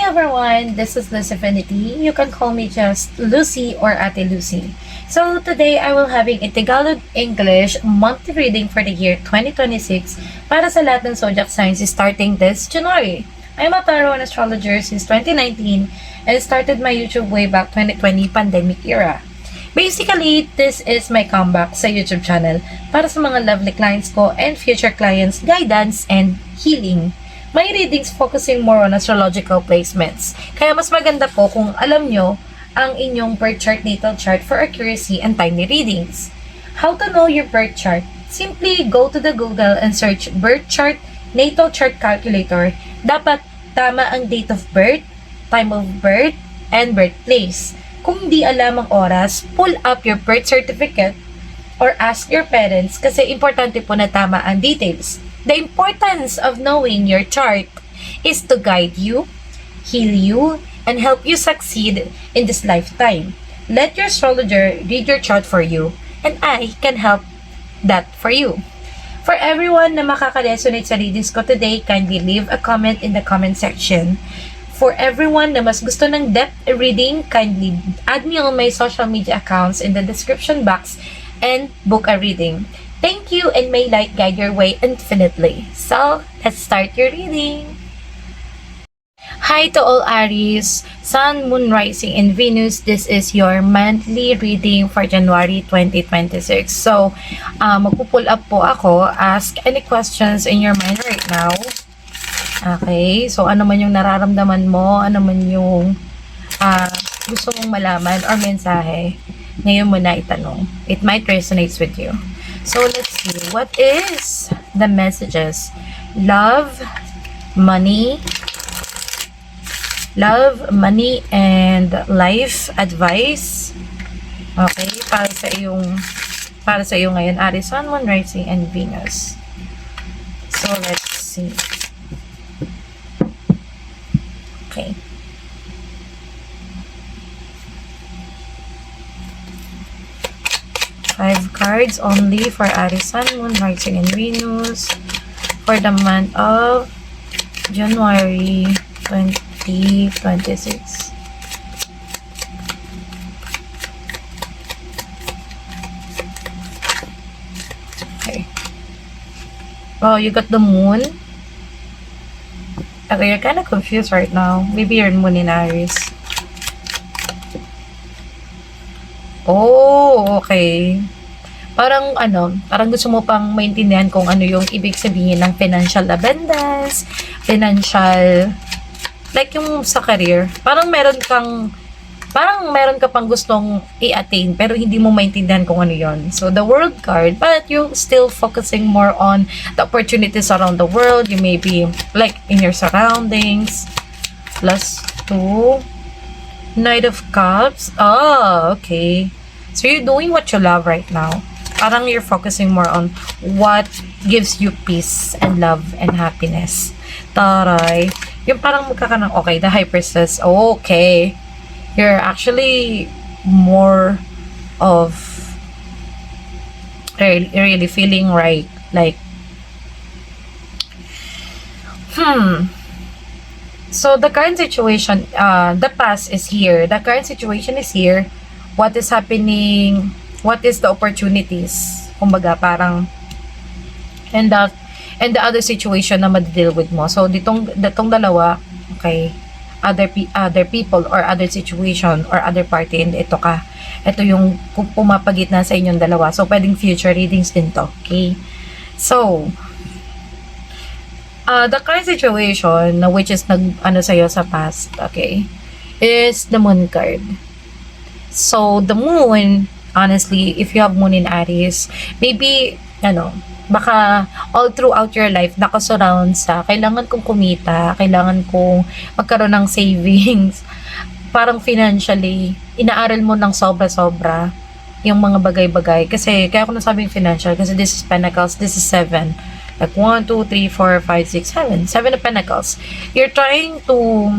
everyone, this is Lucifinity. You can call me just Lucy or Ate Lucy. So today I will having a Tagalog English monthly reading for the year 2026 para sa lahat ng zodiac signs starting this January. I'm a tarot and astrologer since 2019 and started my YouTube way back 2020 pandemic era. Basically, this is my comeback sa YouTube channel para sa mga lovely clients ko and future clients, guidance and healing. May readings focusing more on astrological placements. Kaya mas maganda po kung alam nyo ang inyong birth chart, natal chart for accuracy and timely readings. How to know your birth chart? Simply go to the Google and search birth chart, natal chart calculator. Dapat tama ang date of birth, time of birth, and birthplace. Kung di alam ang oras, pull up your birth certificate or ask your parents kasi importante po na tama ang details. The importance of knowing your chart is to guide you, heal you, and help you succeed in this lifetime. Let your astrologer read your chart for you, and I can help that for you. For everyone na makaka-resonate sa readings ko today, kindly leave a comment in the comment section. For everyone na mas gusto ng depth reading, kindly add me on my social media accounts in the description box and book a reading. Thank you and may light guide your way infinitely. So, let's start your reading. Hi to all Aries, Sun, Moon, Rising, and Venus. This is your monthly reading for January 2026. So, magpupull up po ako. Ask any questions in your mind right now. Okay, so ano man yung nararamdaman mo, ano man yung gusto mong malaman or mensahe, ngayon mo na itanong. It might resonate with you. So, let's see. What is the messages? Love, money, and life advice. Okay, para sa iyo ngayon, Aries, Sun, Moon, Rising, and Venus. So, let's see. Okay. Five cards only for Aries, Sun, Moon, Rising, and Venus for the month of January 2026. Okay. Oh, you got the moon. Okay, you're kind of confused right now. Maybe you're moon in Aries. Oh, okay. Parang gusto mo pang maintindihan kung ano yung ibig sabihin ng financial abundance, like yung sa career. Parang meron ka pang gustong i-attain pero hindi mo maintindihan kung ano yon. So, the world card, but you're still focusing more on the opportunities around the world. You may be like in your surroundings. +2. Knight of Cups. Oh, okay. So, you're doing what you love right now. Parang you're focusing more on what gives you peace and love and happiness. Taray. Yung parang magkakaroon, okay, the High Priestess. Okay. You're actually more of really feeling right. Like, So, the current situation, the past is here. The current situation is here. What is happening? What is the opportunities? Kumbaga, parang, and the other situation na ma-deal with mo. So, ditong dalawa, okay, other people or other situation or other party, and ito ka. Ito yung pumapagitna sa inyong dalawa. So, pwedeng future readings din to. Okay? So, the current situation, which is sa'yo sa past, okay, is the Moon card. So, the Moon, honestly, if you have Moon in Aries, maybe, baka all throughout your life, nakasurround sa, kailangan kong kumita, kailangan kong magkaroon ng savings, parang financially, inaaral mo ng sobra-sobra yung mga bagay-bagay. Kasi, kaya ako nasabing financial, kasi this is Pentacles, this is 7. Like 1, 2, 3, 4, 5, 6, 7. 7 of Pentacles. You're trying to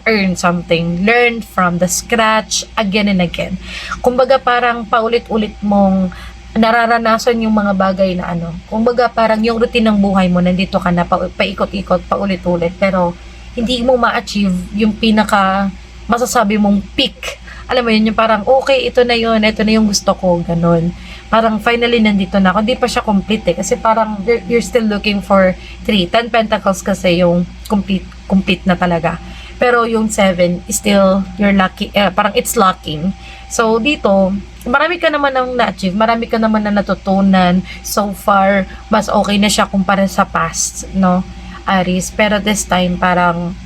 earn something, learn from the scratch again and again. Kumbaga parang paulit-ulit mong nararanasan yung mga bagay na kumbaga parang yung routine ng buhay mo, nandito ka na paikot-ikot, paulit-ulit, pero hindi mo ma-achieve yung pinaka masasabi mong peak. Alam mo yun, yung parang, okay, ito na yung gusto ko, ganun. Parang finally nandito na ako. Hindi pa siya complete eh. Kasi parang you're still looking for 3. 10 pentacles kasi yung complete na talaga. Pero yung 7 is still, you're lucky, parang it's lacking. So dito, marami ka naman nang na-achieve, marami ka naman na natutunan so far. Mas okay na siya kumpara sa past, no, Aries. Pero this time, parang,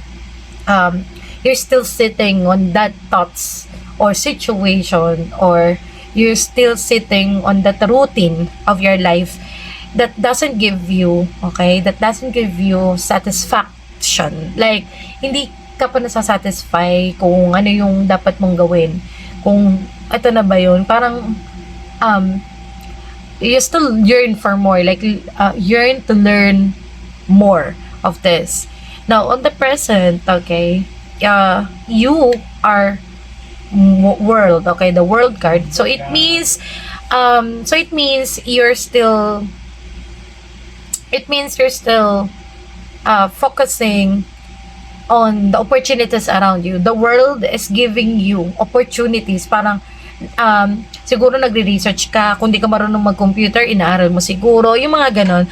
you're still sitting on that thoughts or situation, or you're still sitting on that routine of your life that doesn't give you, okay, that doesn't give you satisfaction. Like, hindi ka pa nasasatisfy kung ano yung dapat mong gawin. Kung ito na ba yun, parang, you still yearn for more, like, yearn to learn more of this. Now, on the present, okay, you are world, okay, the world card. So it means you're still focusing on the opportunities around you. The world is giving you opportunities. Parang siguro nagre-research ka, kung di ka marunong mag-computer, inaaral mo siguro, yung mga ganon.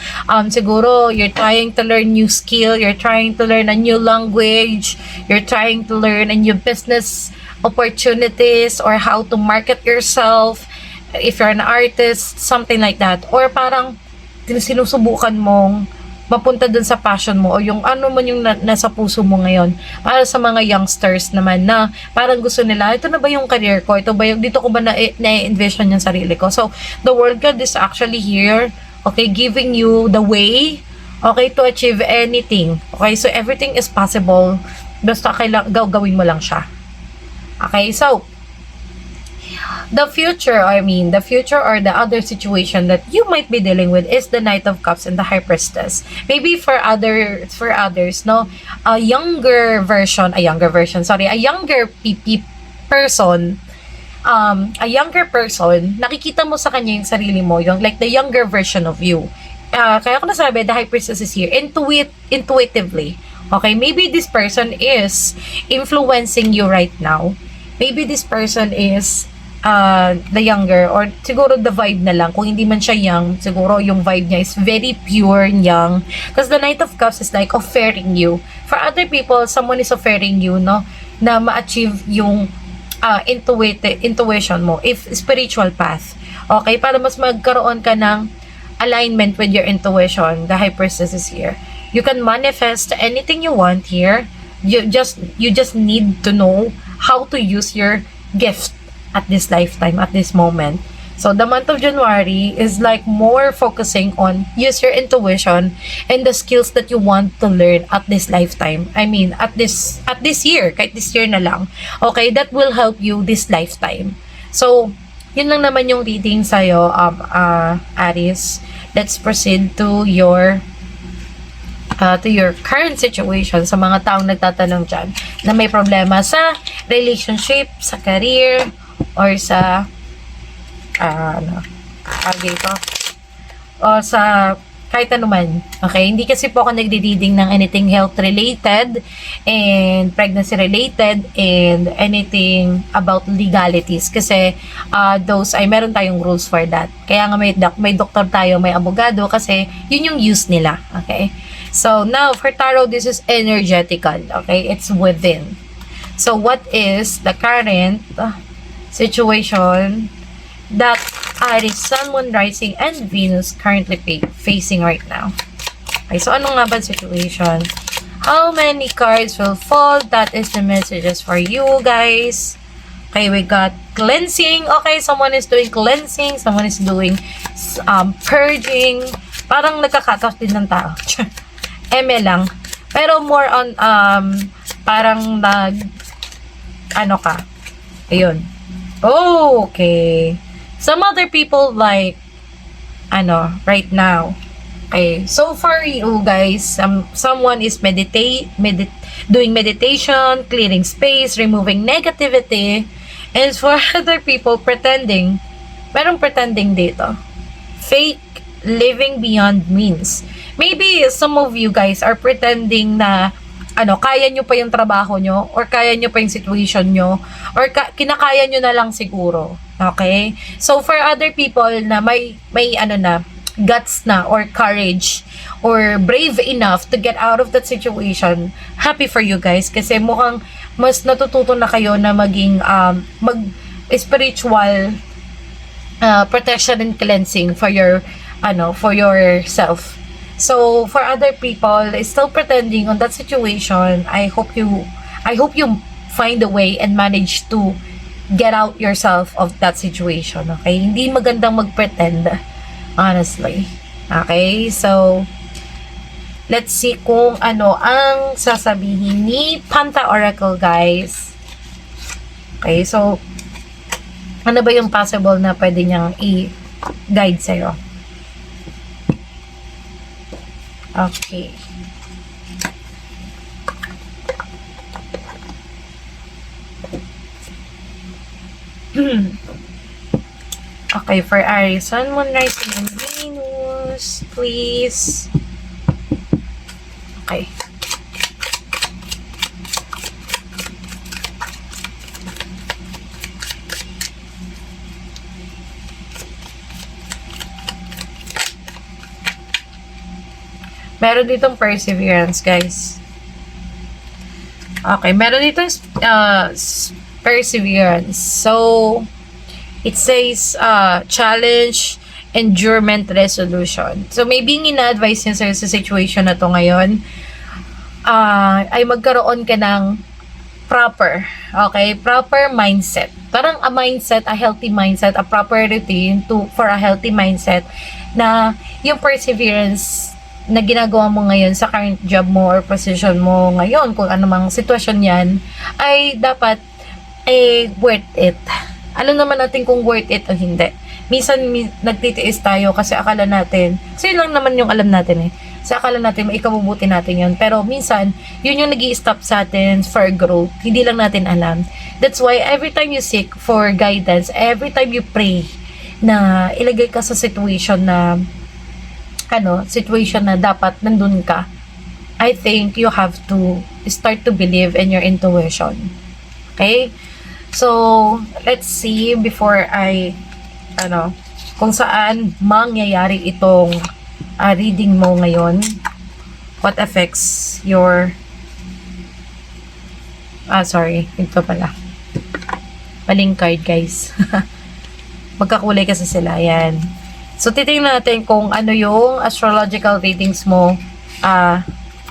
Siguro you're trying to learn new skill, you're trying to learn a new language, you're trying to learn a new business opportunities, or how to market yourself if you're an artist, something like that. Or parang sinusubukan mong mapunta dun sa passion mo, o yung ano man yung nasa puso mo ngayon. Para sa mga youngsters naman na parang gusto nila, ito na ba yung career ko? Ito ba yung, dito ko ba na-envision yung sarili ko? So, the world card is actually here, okay, giving you the way, okay, to achieve anything. Okay, so everything is possible. Basta gawin mo lang siya. Okay, so the future or the other situation that you might be dealing with is the Knight of Cups and the High Priestess. Maybe for others, no, a younger person, nakikita mo sa kanya yung sarili mo, yung like the younger version of you. Kaya ko nasabi, the High Priestess is here, intuitively. Okay, maybe this person is influencing you right now. Maybe this person is the younger, or siguro the vibe na lang. Kung hindi man siya young, siguro yung vibe niya is very pure young. Because the Knight of Cups is like offering you. For other people, someone is offering you, no, na ma-achieve yung intuition mo, if spiritual path. Okay, para mas magkaroon ka ng alignment with your intuition. The High Priestess is here. You can manifest anything you want here. You just need to know how to use your gift at this lifetime, at this moment. So the month of January is like more focusing on use your intuition and the skills that you want to learn at this lifetime. I mean, at this year, kahit this year na lang. Okay, that will help you this lifetime. So, yun lang naman yung reading sa'yo, Aries. Let's proceed to your current situation, sa mga taong nagtatanong dyan na may problema sa relationship, sa career, or sa o sa kahit ano man. Okay, hindi kasi po ako nagdi-reading ng anything health related and pregnancy related and anything about legalities, kasi those ay meron tayong rules for that. Kaya nga may doktor tayo, may abogado, kasi yun yung use nila. Okay, so now for tarot, this is energetical. Okay, it's within. So what is the current situation that Aries, Sun, Moon, Rising, and Venus currently facing right now? Okay, so ano nga ba situation? How many cards will fall? That is the messages for you guys. Okay, we got cleansing. Okay, someone is doing cleansing. Someone is doing purging. Parang nagkakatas din ng tao. Eme lang. Pero more on, parang ano ka. Ayun. Oh, okay. Some other people like, right now. Okay, so far you guys, someone is doing meditation, clearing space, removing negativity. And for other people, pretending. Merong pretending dito. Fake living beyond means. Maybe some of you guys are pretending na kaya nyo pa yung trabaho nyo, or kaya nyo pa yung situation nyo, or kinakaya nyo na lang siguro. Okay? So, for other people na may guts na, or courage, or brave enough to get out of that situation, happy for you guys. Kasi mukhang mas natututo na kayo na maging, spiritual protection and cleansing for for yourself. So for other people still pretending on that situation, I hope you find a way and manage to get out yourself of that situation. Okay, hindi magandang magpretend, honestly. Okay, so let's see kung ano ang sasabihin ni Panta Oracle, guys. Okay, so ano ba yung possible na pwede niyang i-guide sa'yo? Okay. Okay, for Aries, Sun, Moon, Rising, and Venus, please. Okay. Meron ditong perseverance, guys. Okay, meron ditong perseverance. So, it says challenge, endurement, resolution. So, maybe ina-advise niya sa situation na to ngayon, ay magkaroon ka ng proper mindset. Parang a mindset, a healthy mindset, a proper routine for a healthy mindset, na yung perseverance na ginagawa mo ngayon sa current job mo or position mo ngayon, kung anumang sitwasyon yan, ay dapat worth it. Alam naman natin kung worth it o hindi. Minsan nagtitiis tayo kasi akala natin, kasi yun lang naman yung alam natin sa akala natin maikabubuti natin yun, pero minsan yun yung nag-i-stop sa atin for growth, hindi lang natin alam. That's why every time you seek for guidance, every time you pray na ilagay ka sa situation na dapat nandun ka, I think you have to start to believe in your intuition. Okay? So, let's see before kung saan mangyayari itong reading mo ngayon. What affects your ito pala. Maling card, guys. Magkakulay kasi sila. Yan. So, titingnan natin kung ano yung astrological readings mo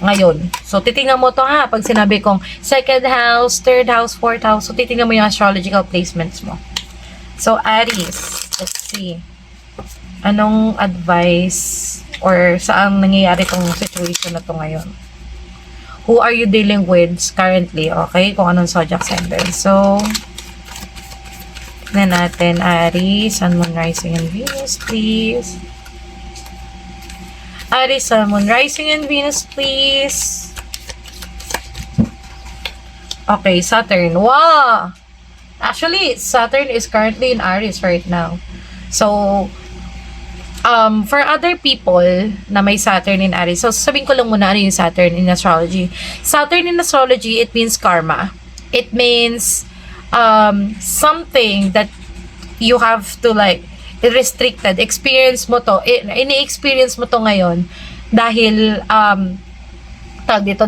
ngayon. So, titingnan mo to pag sinabi kong second house, third house, fourth house. So, titingnan mo yung astrological placements mo. So, Aries, let's see. Anong advice or saan nangyayari tong situation na to ngayon? Who are you dealing with currently? Okay, kung anong zodiac sign din. So, na natin, Aries, Sun, Moon, Rising, and Venus, please. Aries, Sun, Moon, Rising, and Venus, please. Okay, Saturn. Wow! Actually, Saturn is currently in Aries right now. So, for other people na may Saturn in Aries, so sabihin ko lang muna ano yung Saturn in astrology. Saturn in astrology, it means karma. It means something that you have to restricted experience mo to, ini-experience mo to ngayon dahil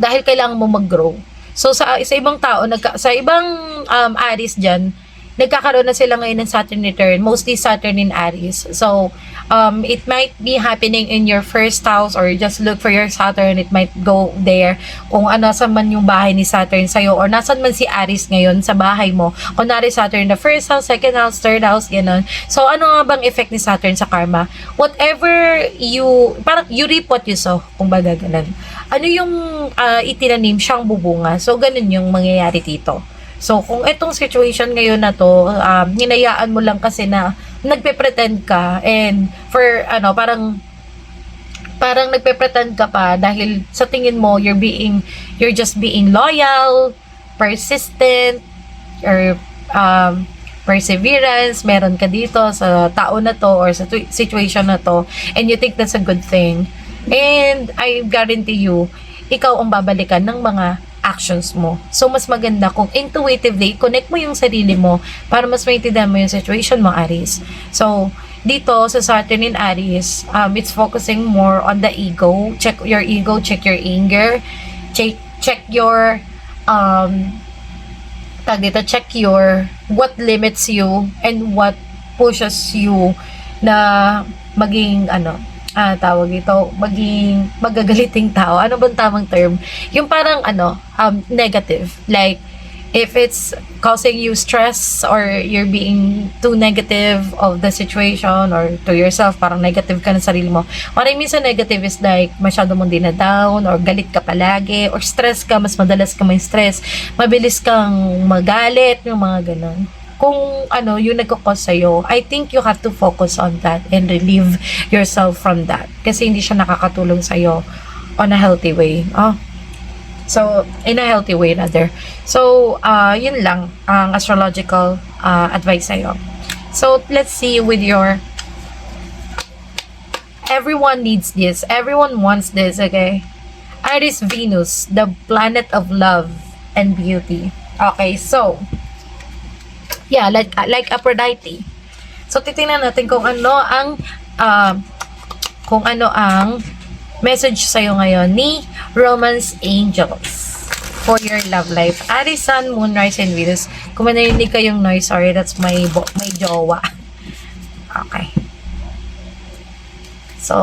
dahil kailangan mo mag-grow. So sa ibang tao, sa ibang Aries diyan, nagkakaroon na sila ngayon ng Saturn return, mostly Saturn in Aries. So it might be happening in your first house, or just look for your Saturn. It might go there kung nasan man yung bahay ni Saturn sa'yo, or nasan man si Aries ngayon sa bahay mo. Kunwari Saturn the first house, second house, third house, gano'n. So ano nga bang effect ni Saturn sa karma? Whatever parang you reap what you sow, kumbaga gano'n. Ano yung itinanim, siyang bubunga. So ganun yung mangyayari dito. So, kung itong situation ngayon na to, hinayaan mo lang kasi na nagpe-pretend ka, and for parang nagpe-pretend ka pa dahil sa tingin mo you're just being loyal, persistent, or perseverance, meron ka dito sa tao na to or sa situation na to, and you think that's a good thing. And I guarantee you, ikaw ang babalikan ng mga actions mo. So, mas maganda kung intuitively, connect mo yung sarili mo para mas maintindihan mo yung situation mo, Aries. So, dito sa Saturn in Aries, it's focusing more on the ego. Check your ego, check your anger, check your, check your, what limits you and what pushes you na maging, tawag ito, maging magagaliting tao. Ano bang tamang term? Yung parang, negative. Like, if it's causing you stress or you're being too negative of the situation or to yourself, parang negative ka ng sarili mo. What I mean sa negative is like, masyado mong dinadown or galit ka palagi or stress ka, mas madalas ka may stress. Mabilis kang magalit, yung mga ganun. Kung yung nagkakos sa'yo, I think you have to focus on that and relieve yourself from that. Kasi hindi siya nakakatulong sa'yo on a healthy way. So, in a healthy way rather. So, yun lang ang astrological advice sa'yo. So, let's see with your... Everyone needs this. Everyone wants this, okay? Aries Venus, the planet of love and beauty. Okay, so... Yeah, like Aphrodite. So, titingnan natin kung ano ang message sa'yo ngayon ni Romance Angels for your love life. Aries, Sun, Moon, Rise, and Venus. Kung manarinig kayong noise, sorry, that's my jowa. Okay. So,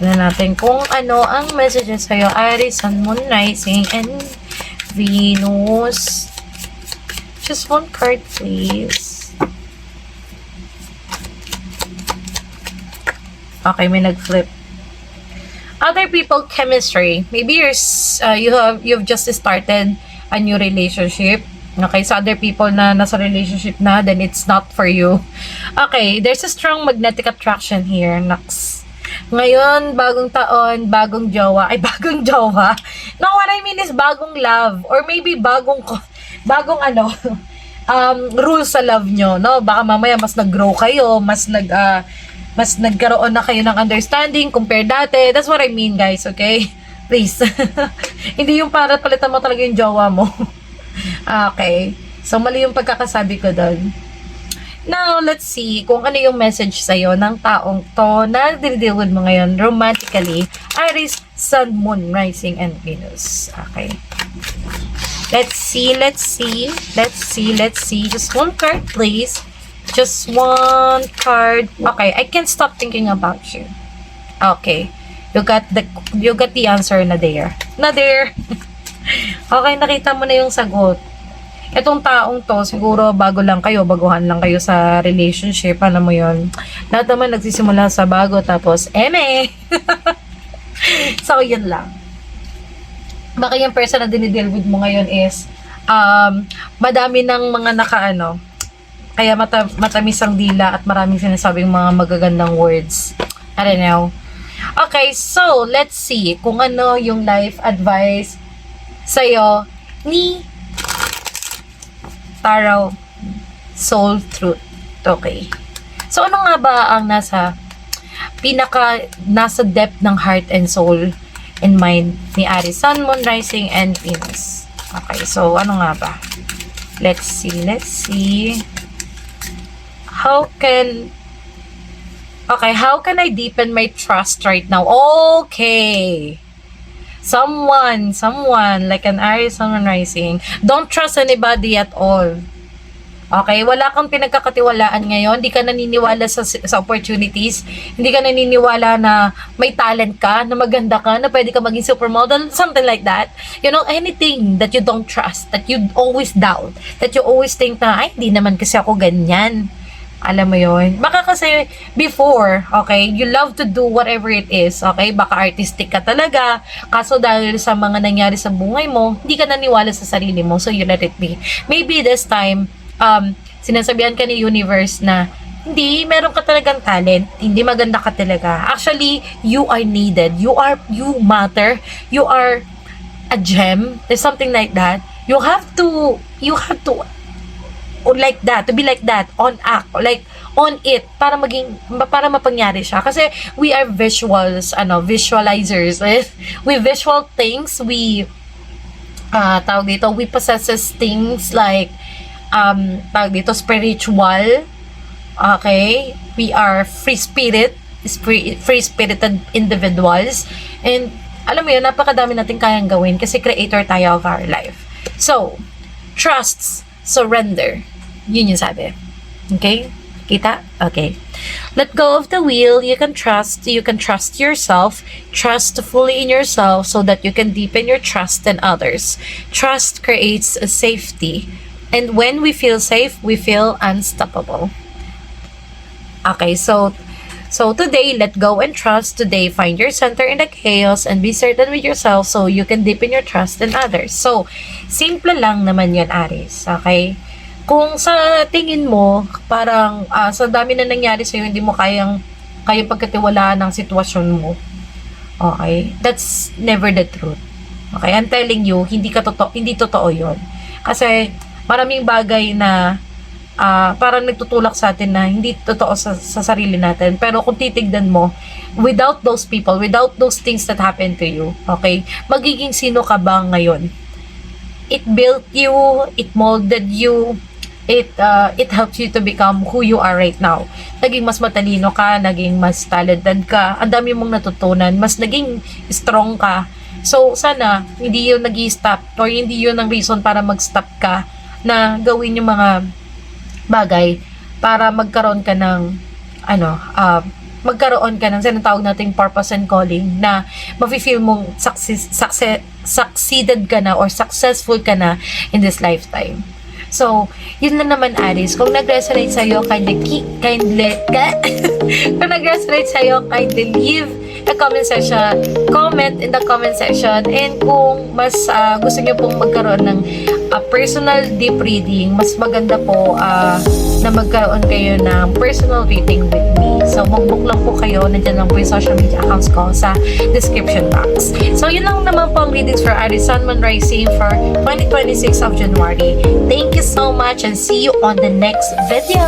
tignan natin kung ano ang messages sa'yo. Aries, Sun, Moon, Rising, and Venus. Just one card, please. Okay, may nag-flip. Other people chemistry. Maybe you've just started a new relationship. Okay, so other people na nasa relationship na, then it's not for you. Okay, there's a strong magnetic attraction here. Naks. Ngayon, bagong taon, bagong jowa. Ay, bagong jowa. No, what I mean is bagong love. Or maybe bagong rules sa love nyo, no? Baka mamaya mas nag-grow kayo, mas nagkaroon na kayo ng understanding compare dati. That's what I mean, guys, okay? Please. Hindi yung para palitan mo talaga yung jowa mo. Okay. So, mali yung pagkakasabi ko doon. Now, let's see kung ano yung message sa'yo ng taong to na dinideal with mo ngayon romantically. Aries, Sun, Moon, Rising, and Venus. Okay. Let's see. Just one card, please. Just one card. Okay, I can't stop thinking about you. Okay. You got the answer na there. Okay, nakita mo na yung sagot. Itong taong to, siguro baguhan lang kayo sa relationship, alam mo yun. Lahat naman nagsisimula sa bago, tapos, So, yun lang. Baka yung person na dinideal with mo ngayon is, madami ng mga kaya matamis ang dila at maraming sinasabing mga magagandang words. I don't know. Okay, so, let's see kung ano yung life advice sa'yo ni Tarot Soul Truth. Okay. So, ano nga ba ang nasa depth ng heart and soul and mind ni Aries, Sun, Moon, Rising, and Venus? Okay, so, ano nga ba? Let's see. How can I deepen my trust right now? Okay. Someone, like an Aries, Sun, Moon, Rising. Don't trust anybody at all. Okay, wala kang pinagkakatiwalaan ngayon, hindi ka naniniwala sa opportunities, hindi ka naniniwala na may talent ka, na maganda ka, na pwede ka maging supermodel, something like that. You know, anything that you don't trust, that you always doubt, that you always think na, ay, hindi naman kasi ako ganyan. Alam mo yun? Baka kasi before, okay, you love to do whatever it is, okay? Baka artistic ka talaga, kaso dahil sa mga nangyari sa buhay mo, hindi ka naniwala sa sarili mo, so you let it be. Maybe this time, sinasabihan ka ni universe na, hindi, meron ka talagang talent, hindi maganda ka talaga. Actually, you are needed. You matter. You are a gem. There's something like that. You have to like that, to be like that, on act, like on it, para mapangyari siya. Kasi we are visualizers. We visual things, we tawag dito, we possesses things like tawag dito, spiritual. Okay? We are free-spirited individuals. And alam mo yun, napakadami natin kayang gawin kasi creator tayo of our life. So, trust, surrender. Yun yung sabi. Okay? Kita? Okay. Let go of the wheel. You can trust yourself. Trust fully in yourself so that you can deepen your trust in others. Trust creates a safety. And when we feel safe, we feel unstoppable. Okay, so today, let go and trust. Today, find your center in the chaos and be certain with yourself so you can deepen your trust in others. So, simple lang naman yun, Aries. Okay? Kung sa tingin mo, parang sa dami na nangyari sa'yo, hindi mo kayang pagkatiwalaan ng sitwasyon mo. Okay? That's never the truth. Okay? I'm telling you, hindi totoo yun. Kasi, maraming bagay na parang nagtutulak sa atin na hindi totoo sa sarili natin. Pero kung titignan mo, without those people, without those things that happened to you, okay, magiging sino ka ba ngayon? It built you, it molded you, it helped you to become who you are right now. Naging mas matalino ka, naging mas talented ka, ang dami mong natutunan, mas naging strong ka. So, sana, hindi yun nag-i-stop or hindi yun ang reason para mag-stop ka na gawin yung mga bagay para magkaroon ka ng sinatawag nating purpose and calling na mafe-feel mong succeeded ka na or successful ka na in this lifetime. So, yun lang naman, Aries. Kung nag-resonate sa'yo, kindly leave a comment in the comment section. And kung mas gusto nyo pong magkaroon ng personal deep reading, mas maganda po na magkaroon kayo ng personal reading with me. So, mag-book lang po kayo. Nandiyan lang po yung social media accounts ko sa description box. So, yun lang naman po ang readings for Aries Sun, Moon, Rising for 2026 of January. Thank you so much and see you on the next video!